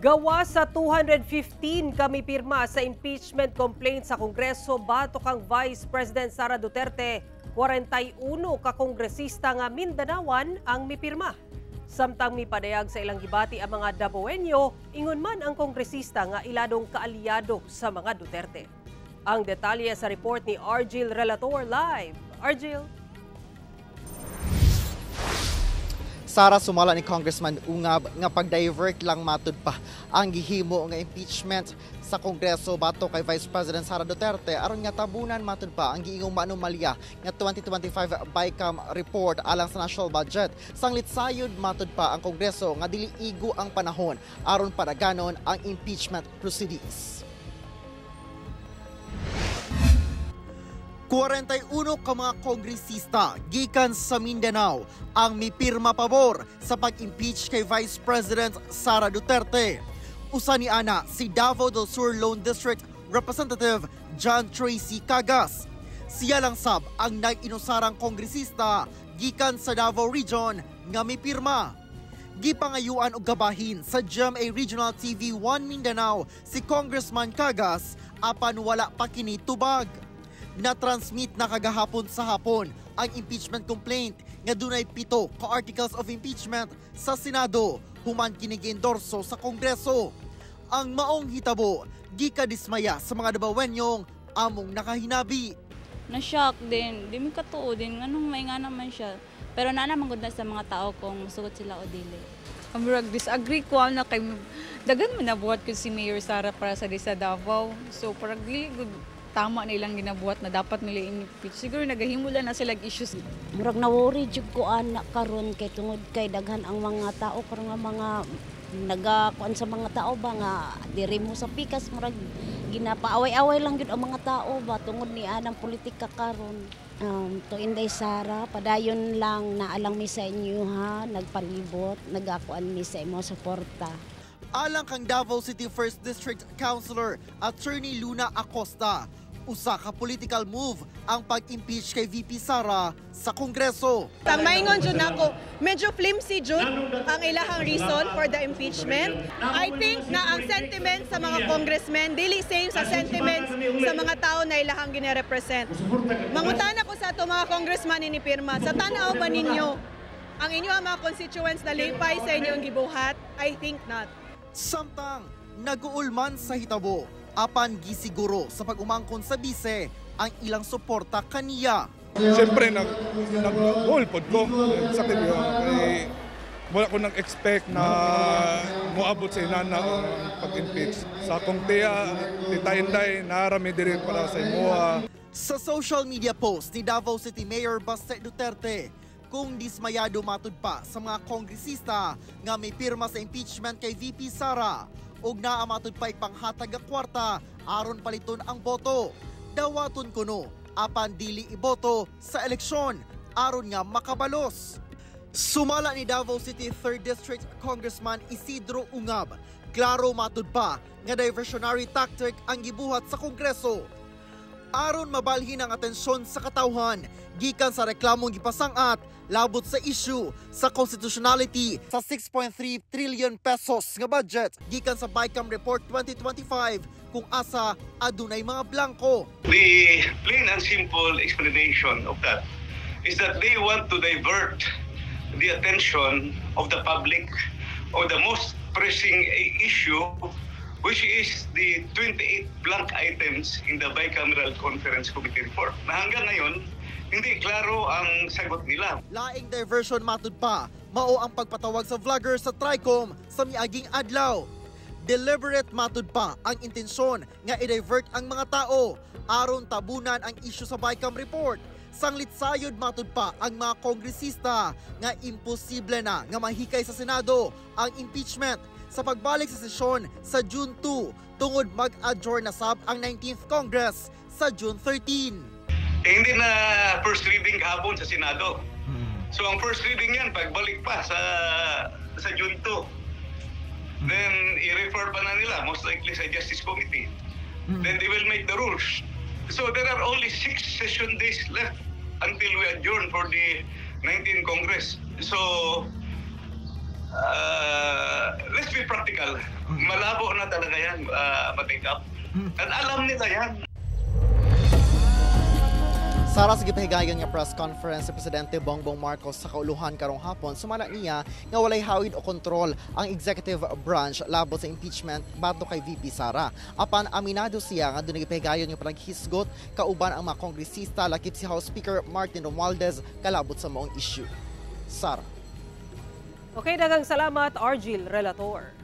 Gawa sa 215 kami pirma sa impeachment complaint sa Kongreso batok ang Vice President Sara Duterte. 41 ka kongresista nga Mindanawan ang mipirma. Samtang mipadayag sa ilang gibati ang mga Davaoenyo, ingon man ang kongresista nga iladong kaalyado sa mga Duterte. Ang detalye sa report ni Argil Relator Live. Argil. Sara, sumala ni Congressman Ungab nga pag-divert lang matud pa ang gihimo nga impeachment sa Kongreso batok kay Vice President Sara Duterte aron nga tabunan matud pa ang giingong maanomalya nga 2025 BICAM report alang sa national budget. Sanglit sayod matud pa ang Kongreso nga dili igo ang panahon aron padaganon ang impeachment proceedings. 41 ka mga kongresista gikan sa Mindanao ang mipirma pabor sa pag-impeach kay Vice President Sara Duterte. Usa ni ana si Davao del Sur Lone District Representative John Tracy Cagas. Siya lang sab ang nag-inusarang kongresista gikan sa Davao Region nga mipirma. Gipangayuan og gabahin sa GMA Regional TV 1 Mindanao si Congressman Cagas apan wala pa kini tubag. Na-transmit na kagahapon sa hapon ang impeachment complaint nga dunay 7 ka articles of impeachment sa Senado human kini gi-endorso sa Kongreso. Ang maong hitabo gikadismaya sa mga Davaoenyong among nakahinabi. Na-shock din, di mi katuo din nganong may nga naman siya. Pero naman gud na sa mga tao kung musugot sila o dili. Murag disagree ko na kay dagan man nabuhat ko si Mayor Sara para sa Davao. So parang dili good tama nilang ginabuhat na dapat nila impeach. Siguro nagahimula na sila issues. Murag na-worry jud ko anak karon kay tungod kay daghan ang mga tao karon nga mga nagakuan sa mga tao ba nga diri mo sa pikas murag ginapaaway-away lang jud ang mga tao ba tungod ni anang politika karon. To Inday Sara, padayon lang naalang mi sa inyo ha, nagpalibot, nagakuan mi sa imo suporta. Alang kang Davao City 1st District Councilor Attorney Luna Acosta, usa ka political move ang pag-impeach kay VP Sara sa Kongreso. Ang maingon jud nako, medyo flimsy jud ang ilahang reason for the impeachment. I think na ang sentiment sa mga congressmen dili same sa sentiments sa mga tao na ilahang gine-represent. Mangutana ko sa ato mga congressman ni pirma, sa tanaw ba ninyo ang inyo ang mga constituents na lipay sa inyong gibuhat? I think not. Samtang nag-uulman sa hitabo, apan gisiguro sa pag-umangkon sa bise ang ilang suporta kaniya. Siyempre, nag-goal pod ko sa video. Wala ko nag-expect na muabot sa inana ang pag-impeach. Sa akong tiya, tita-inday, narami din para sa imuha. Sa social media post ni Davao City Mayor Baste Duterte, kung dismayado matud pa sa mga kongresista nga may pirma sa impeachment kay VP Sara ug naa matud pa ipanghatag nga kwarta aron paliton ang boto. Dawaton kuno apan dili iboto sa eleksyon aron nga makabalos. Sumala ni Davao City 3rd District Congressman Isidro Ungab, klaro matud pa nga diversionary tactic ang gibuhat sa Kongreso. Aron mabalhin ang atensyon sa katawhan gikan sa reklamong gipasang-at labot sa issue sa constitutionality sa 6.3 trillion pesos nga budget gikan sa BICAM Report 2025 kung asa adunay mga blanco. The plain and simple explanation of that is that they want to divert the attention of the public of the most pressing issue, which is the 28 blank items in the Bicameral Conference Committee report. Na hanggang ngayon, hindi klaro ang sagot nila. Laing diversion matud pa, mao ang pagpatawag sa vlogger sa Tricom sa miaging adlaw. Deliberate matud pa ang intensyon nga i-divert ang mga tao aron tabunan ang issue sa BICAM report. Sanglit sayod matud pa ang mga kongresista nga imposible na nga mahikay sa Senado ang impeachment sa pagbalik sa sesyon sa June 2 tungod mag-adjourn na sab ang 19th Congress sa June 13. Hindi na first reading kahapon sa Senado. So ang first reading yan, pagbalik pa sa June 2. Then i-refer pa na nila, most likely sa Justice Committee. Then they will make the rules. So there are only 6 session days left until we adjourn for the 19th Congress. So let's be practical. Malabo na talaga yan, ma-take up. At alam nila yan. Sara sa gipahigayon nga press conference si Presidente Bongbong Marcos sa kauluhan karong hapon, sumala niya nga walay hawid o kontrol ang executive branch labot sa impeachment bato kay VP Sara. Apan aminado siya nga doon gipahigayon nga panaghisgot kauban ang mga kongresista lakip si House Speaker Martin Romualdez kalabot sa maong issue. Sara. Okay, daghang salamat, Argil Relator.